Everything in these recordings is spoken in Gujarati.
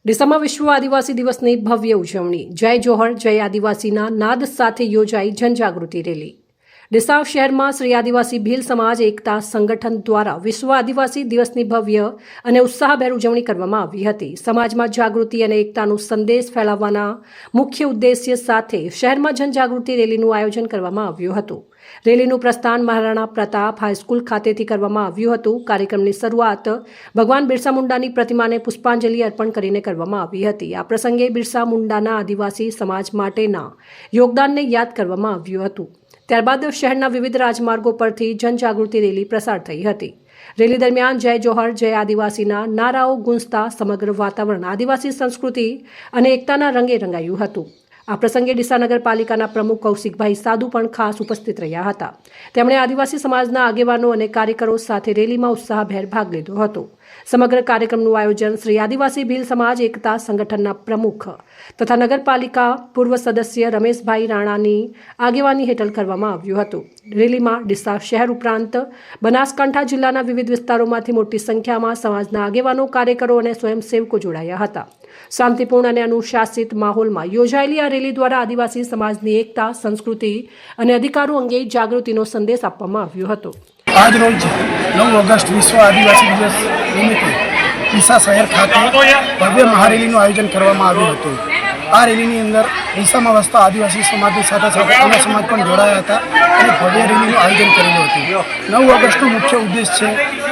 ડીસામાં વિશ્વ આદિવાસી દિવસની ભવ્ય ઉજવણી જય જોહર જય આદિવાસીના નાદ સાથે યોજાઈ જનજાગૃતિ રેલી। ડીસા શહેરમાં શ્રી આદિવાસી ભીલ સમાજ એકતા સંગઠન દ્વારા વિશ્વ આદિવાસી દિવસની ભવ્ય અને ઉત્સાહભેર ઉજવણી કરવામાં આવી હતી। સમાજમાં જાગૃતિ અને એકતાનો સંદેશ ફેલાવવાના મુખ્ય ઉદ્દેશ્ય સાથે શહેરમાં જનજાગૃતિ રેલીનું આયોજન કરવામાં આવ્યું હતું। રેલીનું પ્રસ્થાન મહારાણા પ્રતાપ હાઈસ્કૂલ ખાતેથી કરવામાં આવ્યું હતું। કાર્યક્રમની શરૂઆત ભગવાન બિરસા મુંડાની પ્રતિમાને પુષ્પાંજલિ અર્પણ કરીને કરવામાં આવી હતી। આ પ્રસંગે બિરસા મુંડાના આદિવાસી સમાજ માટેના યોગદાનને યાદ કરવામાં આવ્યું હતું। ત્યારબાદ શહેરના વિવિધ રાજમાર્ગો પરથી જનજાગૃતિ રેલી પ્રસાર થઈ હતી। રેલી દરમિયાન જય જોહર જય આદિવાસીના નારાઓ ગુંજતા સમગ્ર વાતાવરણ આદિવાસી સંસ્કૃતિ અને એકતાના રંગે રંગાયું હતું। આ પ્રસંગે ડીસા નગરપાલિકાના પ્રમુખ કૌશિકભાઈ સાધુ પણ ખાસ ઉપસ્થિત રહ્યા હતા। તેમણે આદિવાસી સમાજના આગેવાનો અને કાર્યકરો સાથે રેલીમાં ઉત્સાહભેર ભાગ લીધો હતો। સમગ્ર કાર્યક્રમનું આયોજન શ્રી આદિવાસી ભીલ સમાજ એકતા સંગઠનના પ્રમુખ તથા નગરપાલિકા પૂર્વ સદસ્ય રમેશભાઈ રાણાની આગેવાની હેઠળ કરવામાં આવ્યું હતું। રેલીમાં ડીસા શહેર ઉપરાંત બનાસકાંઠા જિલ્લાના વિવિધ વિસ્તારોમાંથી મોટી સંખ્યામાં સમાજના આગેવાનો કાર્યકરો અને સ્વયંસેવકો જોડાયા હતા। શાંતિપૂર્ણ અને અનુશાસિત માહોલમાં યોજાયેલી આ રેલી દ્વારા આદિવાસી સમાજની એકતા સંસ્કૃતિ અને અધિકારો અંગે જાગૃતિનો સંદેશ આપવામાં આવ્યો હતો। આજ રોજ 9 ઓગસ્ટ વિશ્વ આદિવાસી દિવસ નિમિત્તે ડીસા શહેર ખાતે ભવ્ય મહારેલીનું આયોજન કરવામાં આવ્યું હતું। આ રેલીની અંદર ડીસામાં વસતા આદિવાસી સમાજની સાથે સાથે અન્ય સમાજ પણ જોડાયા હતા અને ભવ્ય રેલીનું આયોજન કરેલું હતું। 9 ઓગસ્ટનો મુખ્ય ઉદ્દેશ છે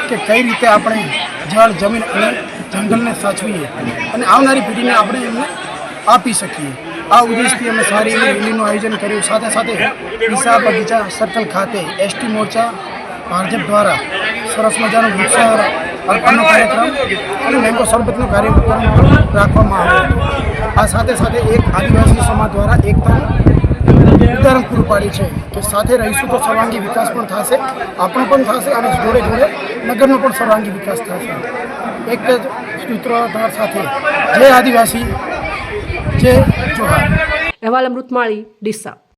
કે કઈ રીતે આપણે જળ જમીન અને જંગલને સાચવીએ અને આવનારી પેઢીને આપણે એમને આપી શકીએ। આ ઉદ્દેશથી અમે સારી રેલીનું આયોજન કર્યું। સાથે સાથે ડીસા બગીચા સર્કલ ખાતે એસટી મોરચા ભાજપ દ્વારા સરસ મજાનો વૃક્ષ અર્પણનો કાર્યક્રમ અને મેંગો શરબતનો કાર્યક્રમ રાખવામાં આવ્યો હતો। આ સાથે સાથે એક આદિવાસી સમાજ દ્વારા એકતાનું ઉદાહરણ પૂરું પાડ્યું છે કે સાથે રહીશું તો સર્વાંગી વિકાસ પણ થશે, આપણો પણ થશે અને જોડે જોડે નગરનો પણ સર્વાંગી વિકાસ થશે। એક જ સૂત્રધાર સાથે જય આદિવાસી જય જોહાર। અહેવાલ અમૃતમાળી ડીસા।